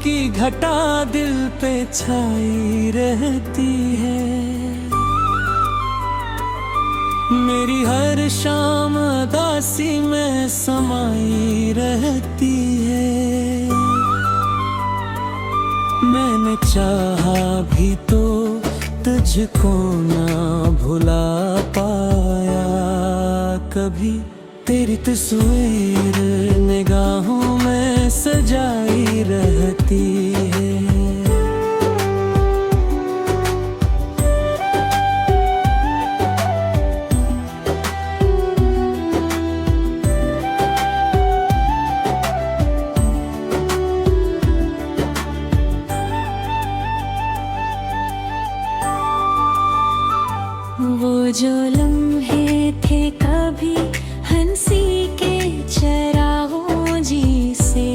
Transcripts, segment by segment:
की घटा दिल पे छाई रहती है। मेरी हर शाम उदासी में समाई रहती है। मैंने चाहा भी तो तुझको ना भुला पाया कभी। तेरी तस्वीर निगाहों में सजाई रहती है। वो जो लम्हे थे कभी हंसी के चरागों जी से,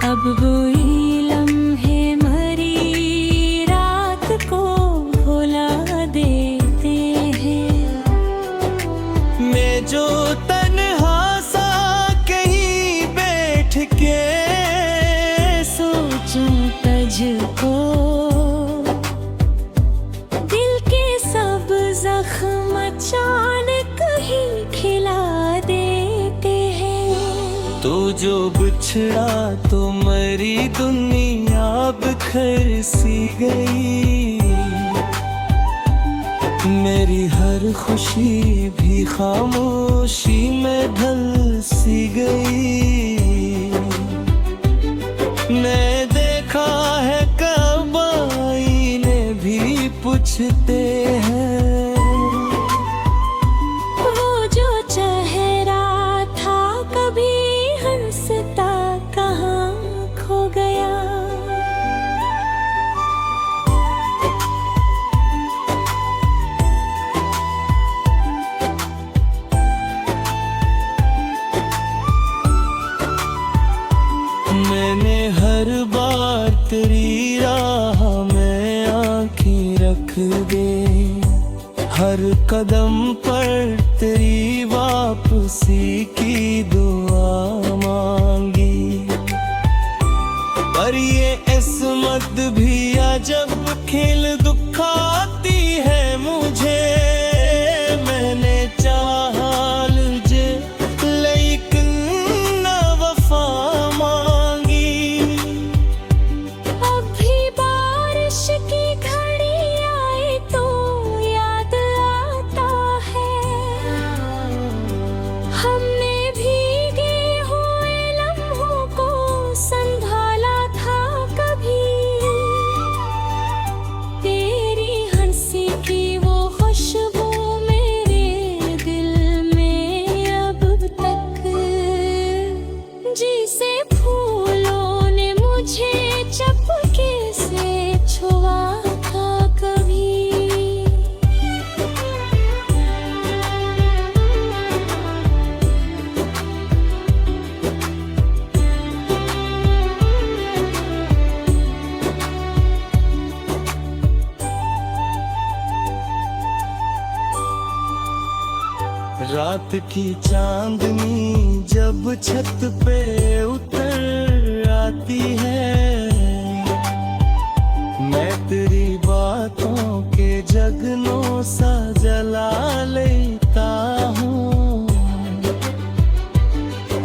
अब वही लम्हे मरी रात को भुला देते हैं। मैं जो तन्हा सा कहीं बैठ के सोचूं तुझको, जख्म अचानक ही खिला देते हैं। तो जो बिछड़ा तो मरी दुनिया बिखर सी गई। मेरी हर खुशी भी खामोशी में ढल सी गई। मैं देखा है कब आईने भी पूछते हैं। मैंने हर बार तेरी राह में आँखें रख दे, हर कदम पर तेरी वापसी की दुआ मांगी। पर ये इस्मत भी अजब खेल दुखाती है मुझे। मैंने चाहा तुझे लेकिन ना वफा मांगी। अभी बारिश की घड़ी आए तो याद आता है, हमने भीगे हुए लम्हों को संभाला था कभी। तेरी हंसी की वो खुशबू मेरे दिल में अब तक, जिसे फूलों ने मुझे चपके से छुआ था कभी। रात की चांदनी जब छत पे उतर आती है, मैं तेरी बातों के जगनों सा जला लेता हूँ।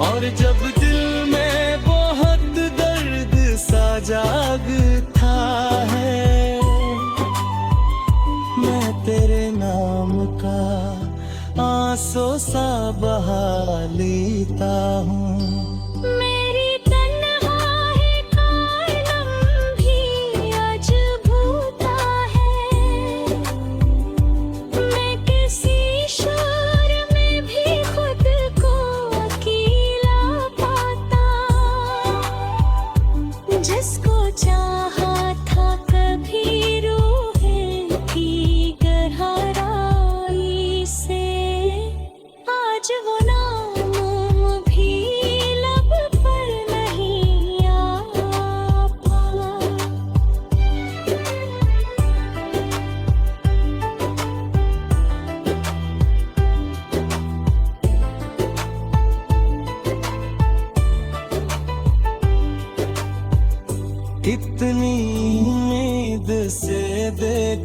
और जब दिल में बहुत दर्द सा जागता है, मैं तेरे नाम का आंसू सा बहा लेता हूँ। मेरी तन्हाई का आलम भी अजूबा है। मैं किसी शोर में भी खुद को अकेला पाता। जिसको चाहा था कभी रूह की गहराई से, आज वो नाम भी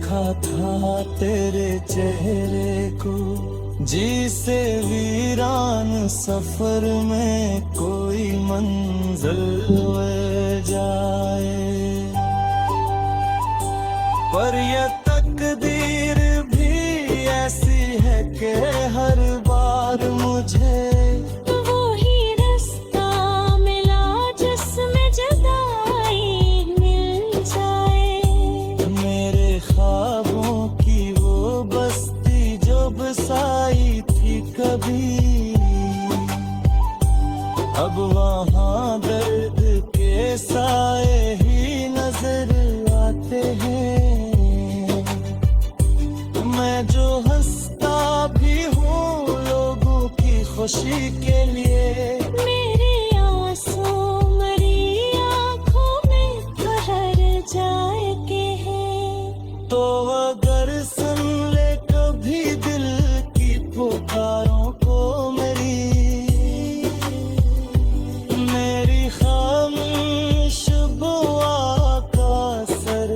देखा था तेरे चेहरे को, जिसे वीरान सफर में कोई मंजिल मिल जाए। पर ये तकदीर भी ऐसी है कि हर बार मुझे वो ही रास्ता मिला जिसमें जुदाई मिल जाए। मेरे ख्वाबों की वो बस्ती जो बसाई थी कभी, अब वहाँ दर्द के साए ही नजर आते हैं। मैं जो हंसता भी हूँ लोगों की खुशी के लिए, मेरे आंसू मरी आँखों में ठहर जाए के हैं। तो अगर सुन ले कभी दिल की पुकारों को मेरी खामोश बुआ का सर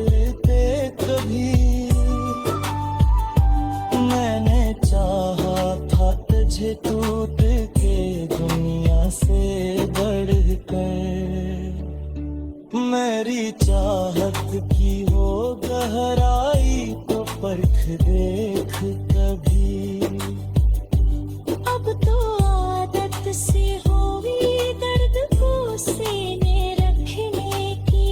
पे कभी। मैंने चाहा था तुझे टूट के दुनिया से बढ़कर, मेरी चाहत की वो गहराई तो परख देख कभी। अब तो आदत सी हुई दर्द को सीने रखने की,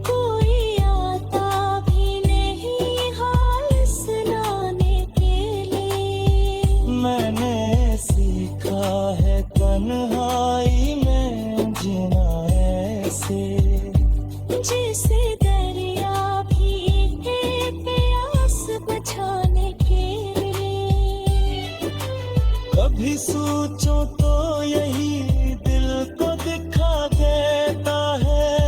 कोई आता भी नहीं हाल सुनाने के लिए। मैंने सीखा है तन्हाई में जीना ऐसे, जैसे दरिया भी है प्यास बुझाने के लिए। कभी सोचो तो यही दिल को दिखा देता है,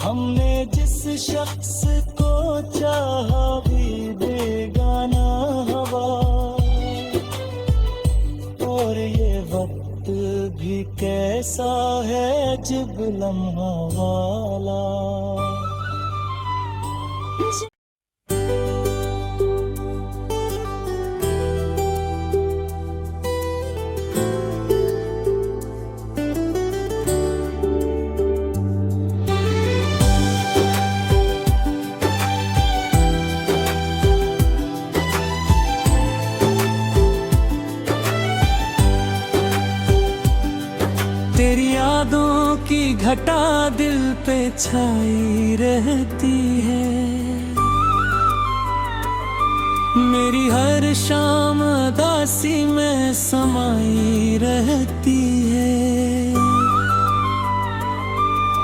हमने जिस शख्स को चाहा भी बेगाना हवा। और ये वक्त भी कैसा है अजब लम्हा वाला। तेरी यादों की घटा दिल पे छाई रहती है, मेरी हर शाम उदासी में समाई रहती है।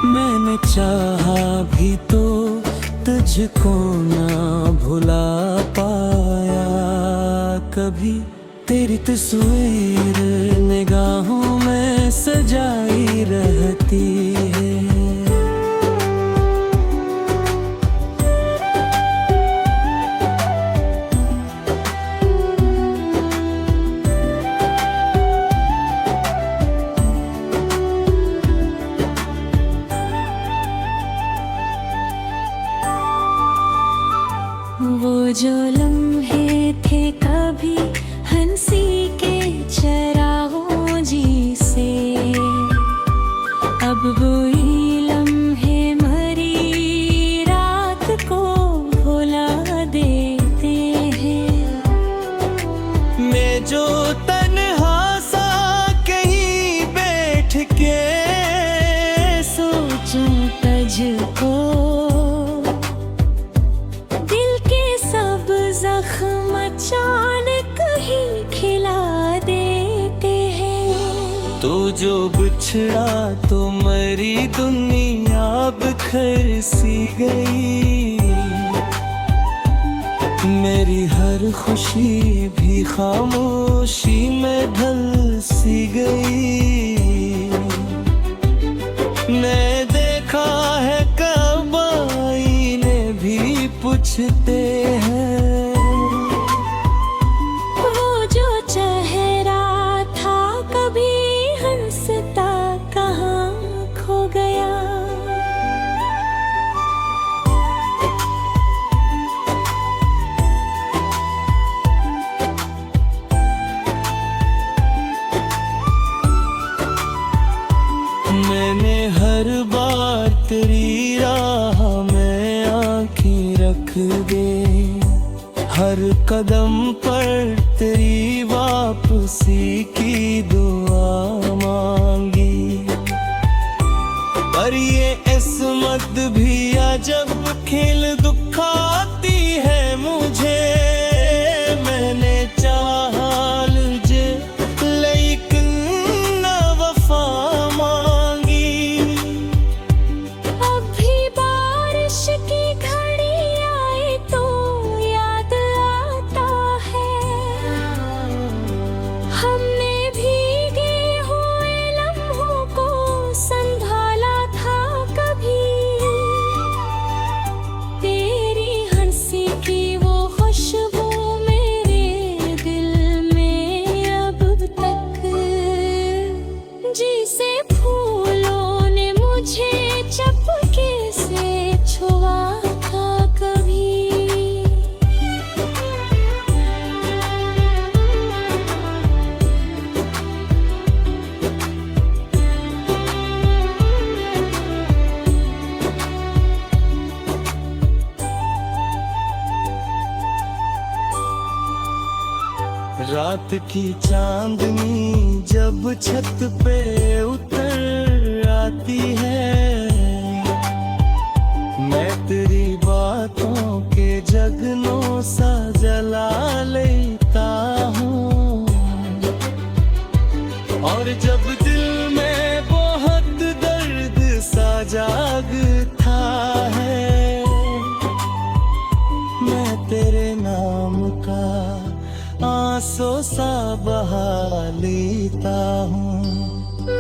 मैंने चाहा भी तो तुझको ना भुला पाया कभी, तेरी तस्वीर निगाहों में सजाई रहती है। वो जो लम्हे थे कभी हंसी के चरागों जी से, अब वही लम्हे मरी रात को भुला देते हैं। मैं जो तन्हा सा कहीं बैठ के सोचूं तुझको, दिल के सब जख्म अचानक ही खिला देते हैं। तू जो बिछड़ा तो मरी दुनिया बिखर सी गई, मेरी हर खुशी भी खामोशी में ढल सी गई। मैं देखा है कब आईने भी पूछते हैं, वो जो चेहरा था कभी हंसता कहाँ खो गया। लिख दे। हर कदम पर तेरी वापसी की दुआ मांगी। पर ये इस्मत भी अजब खेल दुखाती है मुझे। मैंने चाहा जे लेकिन न वफा मांगी। अब भी बारिश की घड़ी आए तो याद आता है। हमने भीगे हुए लम्हों को संभाला था कभी। तेरी हंसी की वो खुशबू मेरे दिल में अब तक, जिसे फूलों ने मुझे चपके से छुआ था कभी। रात की चांदनी जब छत पे उतर आती है, मैं तेरी बातों के जगनों सा जला लेता हूँ। और जब दिल में बहुत दर्द सा जागता है, मैं तेरे नाम का आंसू सा बहा लेता हूँ।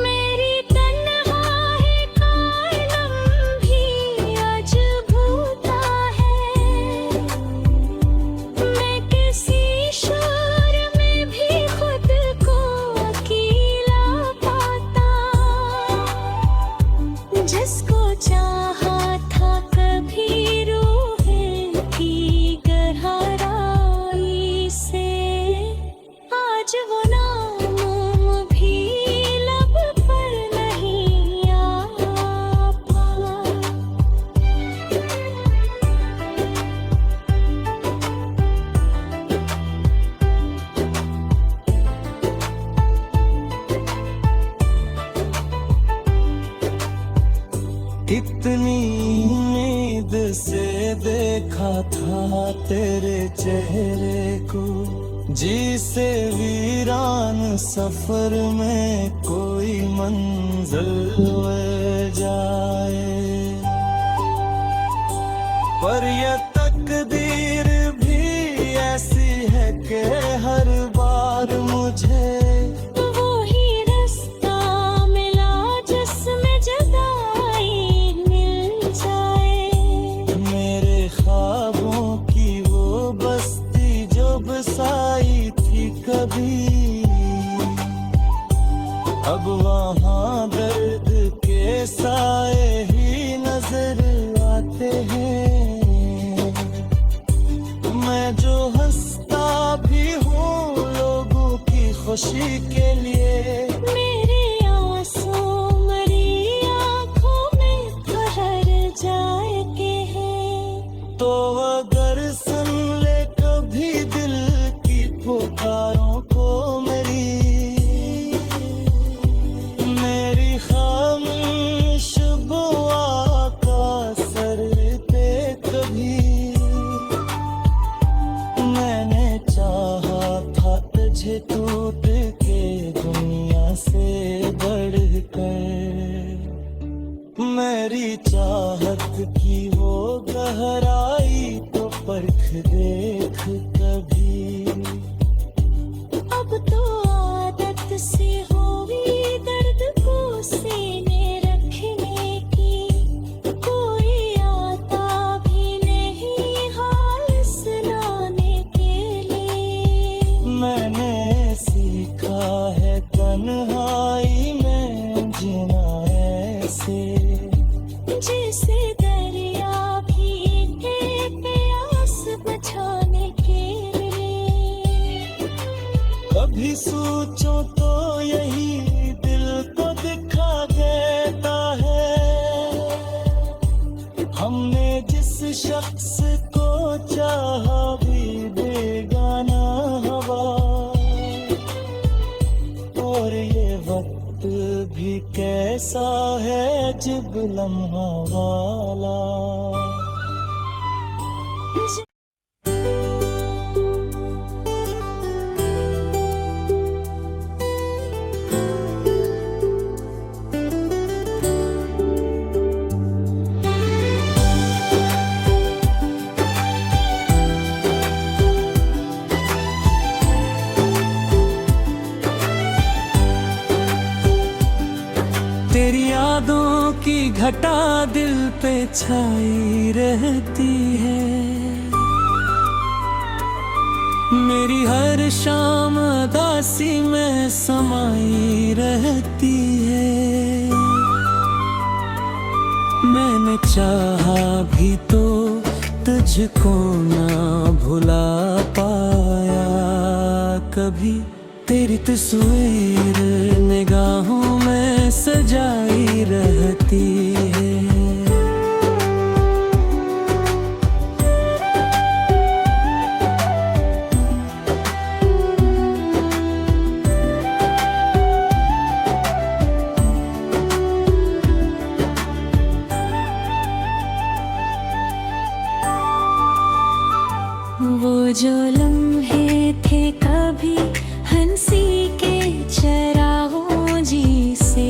मेरी तन्हाई का आलम भी अजूबा है। मैं किसी शोर में भी खुद को अकेला पाता। जिसको चाहा था कभी रूह की गहराई से, आज वो नाम भी लब पर नहीं आ पाया। कितनी उम्मीद से देखा था तेरे चेहरे को, जिसे वीरान सफर में कोई मंजिल मिल जाए। पर ये तकदीर भी ऐसी है कि हर बार मुझे वो ही रास्ता मिला जिसमें जुदाई मिल जाए। मेरे ख्वाबों की वो बस्ती जो बसाई थी कभी, अब वहाँ दर्द के साए ही नजर आते हैं। मैं जो हंसता भी हूँ लोगों की खुशी के लिए, मेरे आंसू मरी आँखों में ठहर जाए के हैं। तो अगर सुन ले कभी दिल की पुकारों को मेरी खामोश बुआ का सर पे कभी, मैंने चाहा था तुझे टूट के दुनिया से बढ़कर। मेरी चाहत की वो गहराई तो परख देख कभी। अब तो आदत से हुई दर्द को सीने रखने की, कोई आता भी नहीं हाल सुनाने के लिए। मैंने सीखा है तन्हाई में जीना ऐसे, जैसे दरिया भी के प्यास बुझाने के लिए। कभी सोचो तो यही दिल को दिखा देता है। हमने जिस शख्स को कैसा है अजब लम्हा वाला। तेरी यादों की घटा दिल पे छाई रहती है, मेरी हर शाम उदासी में समाई रहती है। मैंने चाहा भी तो तुझको ना भुला पाया कभी, तेरी तस्वीर निगाहों में सजाई रहती है। वो जो लम्हे थे कभी हंसी के चरागों जी से,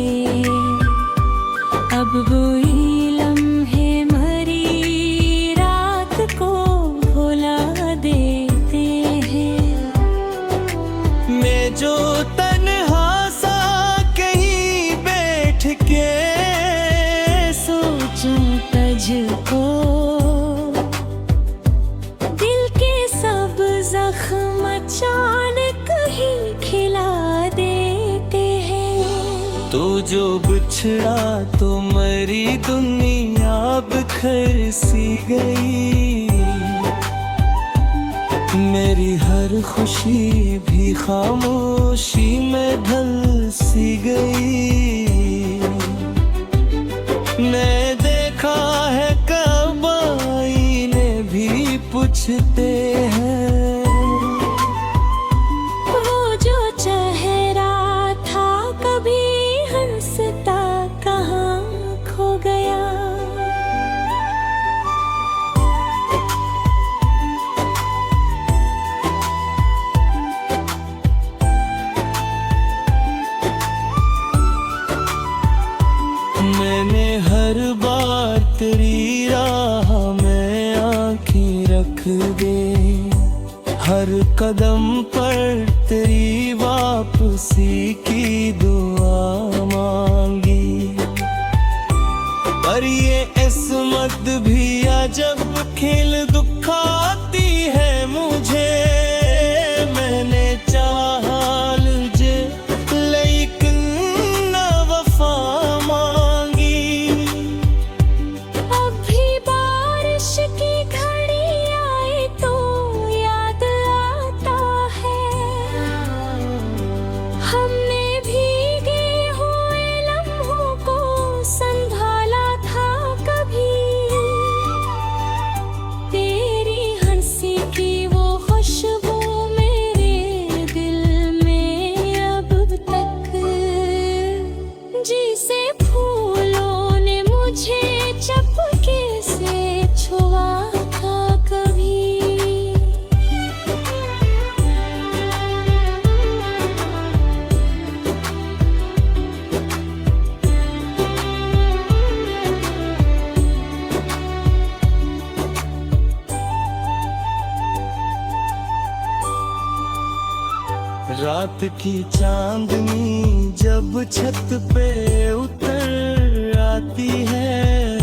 अब वही लम्हे मरी रात को भुला देते हैं। मैं जो तन्हा सा कहीं बैठ के सोचूं तुझको, दिल के सब जख्म अचानक ही खिला देते हैं। तू जो बिछड़ा तो मरी दुनिया बिखर सी गई, मेरी हर खुशी भी खामोशी में ढल सी गई। मैं देखा है कब आईने भी पूछते हैं, वो जो चेहरा था कभी हंसता कहाँ खो गया। मैंने हर बार तेरी राह में आँखें रख दे, हर कदम पर तेरी वापसी की दुआ मांगी। पर ये इस्मत भी अजब खेल दुखाती है मुझे, मैंने चाहा तुझे लेकिन ना वफा मांगी। अब भी बारिश की घड़ी आए तो याद आता है, हमने भीगे हुए लम्हों को संभाला था कभी। तेरी हंसी की वो खुशबू मेरे दिल में अब तक, जिसे फूलों ने मुझे चपके से छुआ था कभी। रात की चांदनी जब छत पे उतर आती है,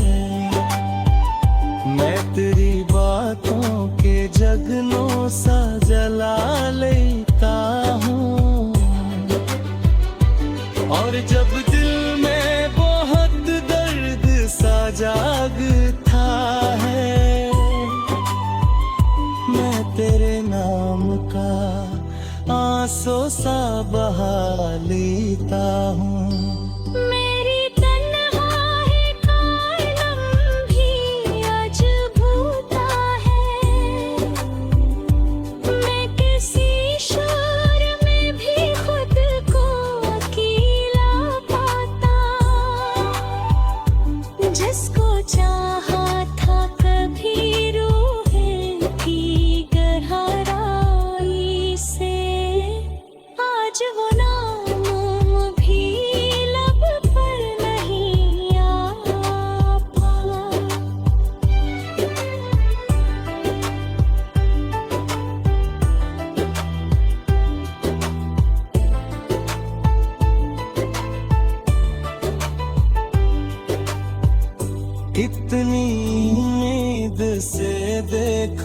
मैं तेरी बातों के जगनों सा जला लेता हूँ। और जब दिल में बहुत दर्द सा जागता है, मैं तेरे नाम का आंसू सा बहा लेता हूँ। मेरी तन्हाई का आलम भी अजब होता है, मैं किसी शोर में भी खुद को अकेला पाता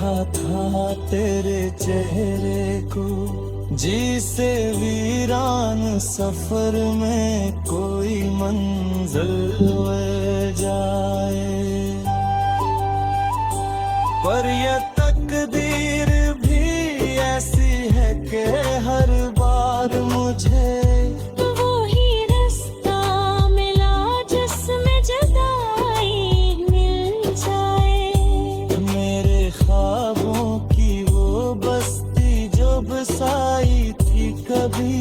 देखा था तेरे चेहरे को, जिसे वीरान सफर में कोई मंजिल मिल जाए। पर ये तकदीर भी ऐसी है कि हर बार मुझे वो ही रास्ता मिला जिसमें जुदाई मिल जाए। मेरे ख्वाबों की वो बस्ती जो बसाई थी कभी,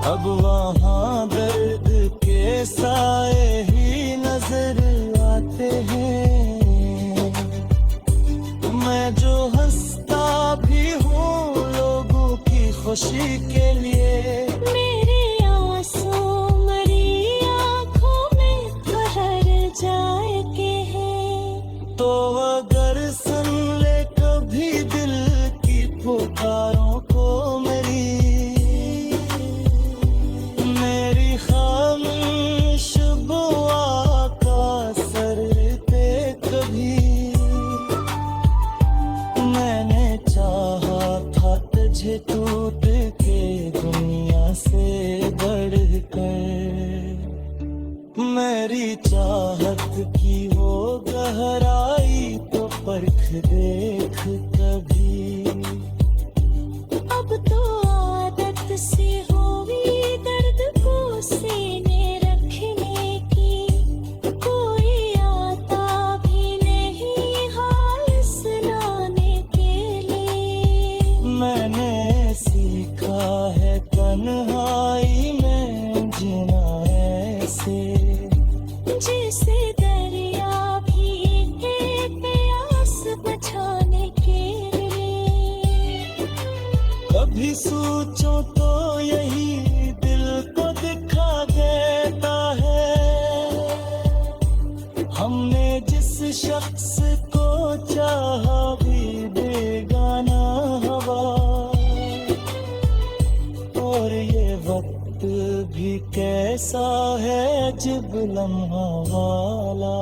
अब वहाँ दर्द के साए ही नजर आते हैं। मैं जो हंसता भी हूँ लोगों की खुशी के लिए, मेरे आंसू मरी आँखों में ठहर जाए के हैं। तो अगर सुन ले कभी दिल की पुकारों को मेरी खामोश बुआ का सर पे कभी, मैंने चाहा था तुझे टूट के दुनिया से बढ़कर। मेरी चाहत की वो गहराई तो परख देख कभी। अब तो आदत सी हुई दर्द को सीने रखने की, कोई आता भी नहीं हाल सुनाने के लिए। मैंने सीखा है तन्हाई में जीना ऐसे, जैसे दरिया भी है प्यास बुझाने के लिए। कभी सोचो तो यही दिल को दिखा देता है, हमने जिस शख्स को चाहा भी बेगाना हवा। और ये वक्त भी कैसा है अजब लम्हा वाला।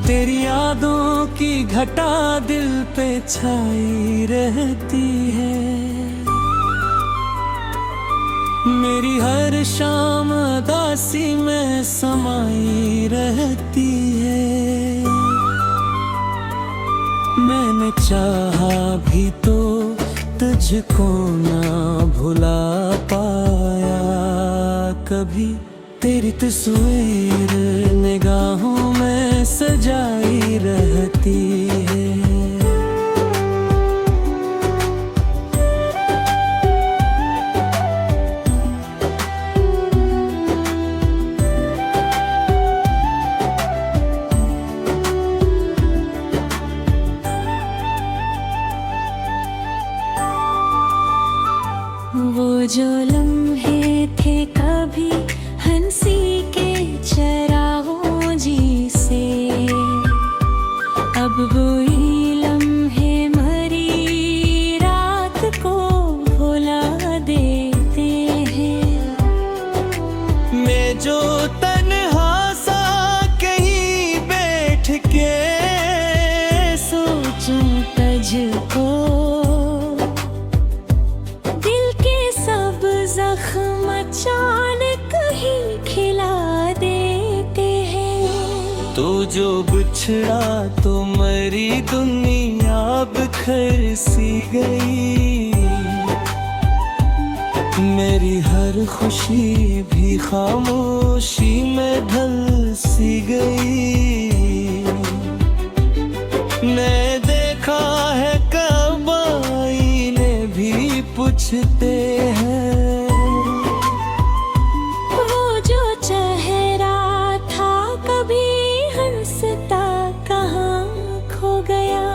तेरी यादों की घटा दिल पे छाई रहती है, मेरी हर शाम उदासी में समाई रहती है। मैंने चाहा भी तो तुझको ना भुला पाया कभी, तेरी तस्वीर निगाहों में सजाई रहती है। वो जो लम्हे थे कभी हंसी के चरागों जी से, अब वही लम्हे मरी रात को भुला देते हैं। मैं जो तन्हा सा कहीं बैठ के सोचूं तुझको, दिल के सब जख्म अचानक ही खिला देते हैं। तो जो बिछड़ा तो मरी दुनिया बिखर सी गई, मेरी हर खुशी भी खामोशी में ढल सी गई। मैं देखा है कब आईने भी पूछते हैं, वो जो चेहरा था कभी हंसता कहाँ खो गया।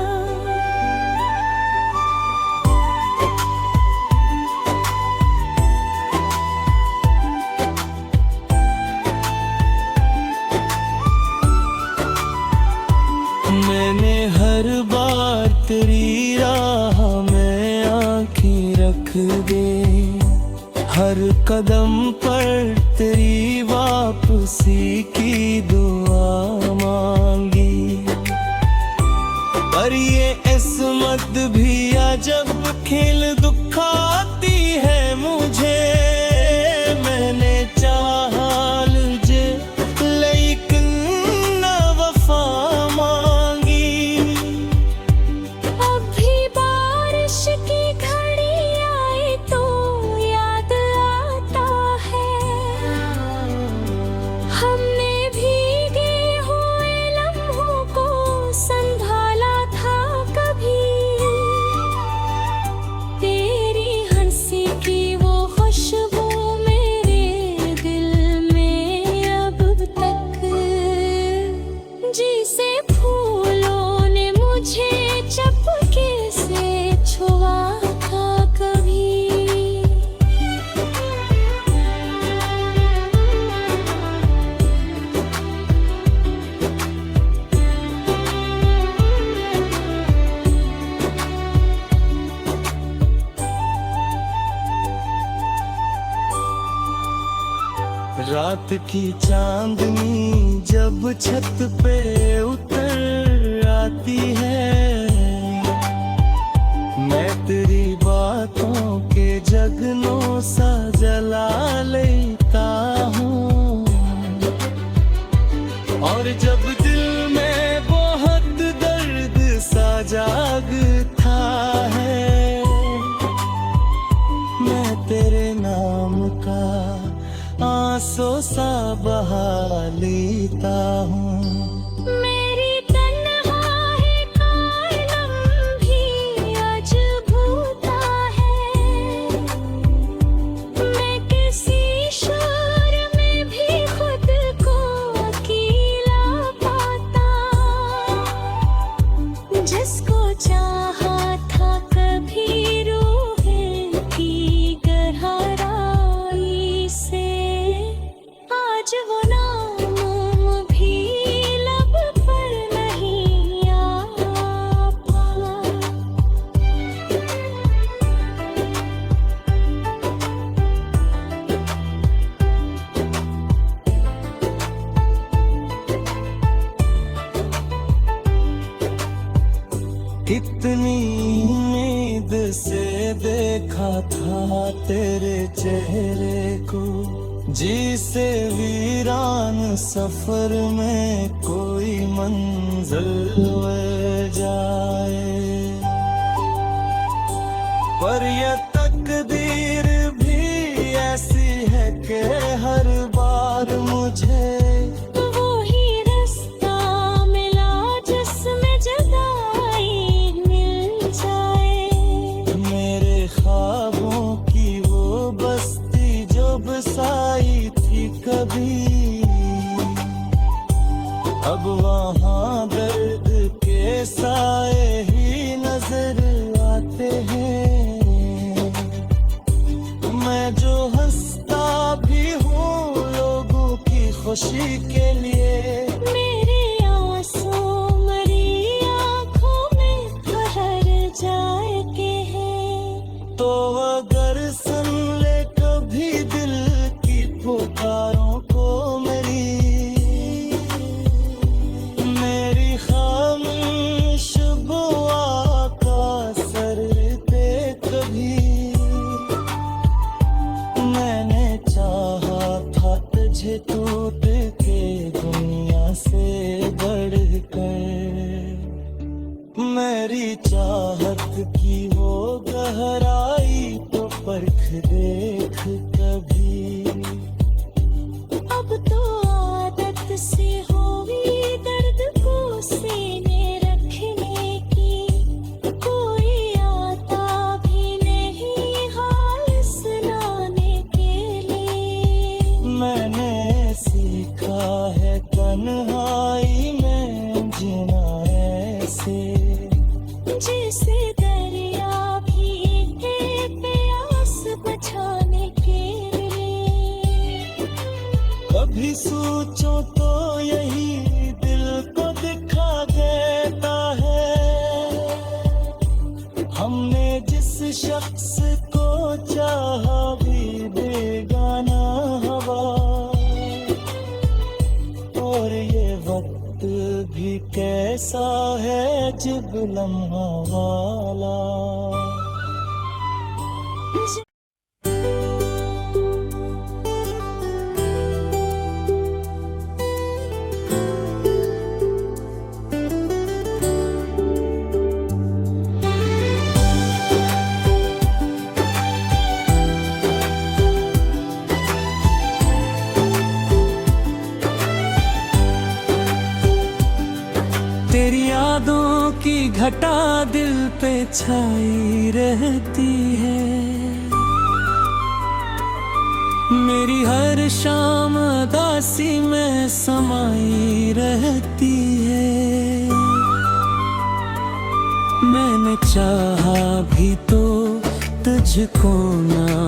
लिख दे। हर कदम पर तेरी वापसी की दुआ मांगी। पर ये इस्मत भी अजब खेल दुखाती है मुझे। मैंने चाहा जे लेकिन न वफा मांगी। अब भी बारिश की घड़ी आए तो याद आता है। हमने भीगे हुए लम्हों को संभाला था कभी। तेरी हंसी की वो खुशबू मेरे दिल में अब तक, जिसे फूलों ने मुझे चपके से छुआ था कभी। रात की चांदनी जब छत पे उतर आती है, मैं तेरी बातों के जगनों सा जला लेता हूँ। और जब दिल में बहुत दर्द सा जागता है, मैं तेरे नाम का आंसू सा बहा लेता हूँ। मेरी तन्हाई का आलम भी अजूबा है। मैं किसी शोर में भी खुद को अकेला पाता। जिसको चाहा था कभी रूह की गहराई से, आज वो नाम भी लब पर नहीं आ पाया। कितनी उम्मीद से देखा था तेरे चेहरे को, जिसे वीरान सफर में कोई मंजिल मिल जाए। पर यह तकदीर भी ऐसी है कि हर बार मुझे वो ही रास्ता मिला जिसमें जुदाई मिल जाए। मेरे ख्वाबों की वो बस्ती जो बसाई थी कभी, अब वहाँ दर्द के साए ही नजर आते हैं। मैं जो हंसता भी हूँ लोगों की खुशी के लिए, मेरे आंसू मरी आँखों में ठहर जाए के हैं। तो अगर सुन ले कभी दिल की पुकारों को मेरी खामोश बुआ का सर पे कभी। मैंने चाहा था तुझे टूट के दुनिया से बढ़कर। मेरी चाहत की वो गहराई तो परख देख कभी। अब तो आदत सी हुई दर्द को सीने रखने की, कोई आता भी नहीं हाल सुनाने के लिए। मैंने सीखा है तन्हाई में जीना ऐसे, जैसे दरिया भी है प्यास बुझाने के लिए। कभी सोचो तो यही दिल को दिखा देता है। हमने जिस शख्स को सा है अजब लम्हा वाला। तेरी यादों की घटा दिल पे छाई रहती है, मेरी हर शाम उदासी में समाई रहती है। मैंने चाहा भी तो तुझको ना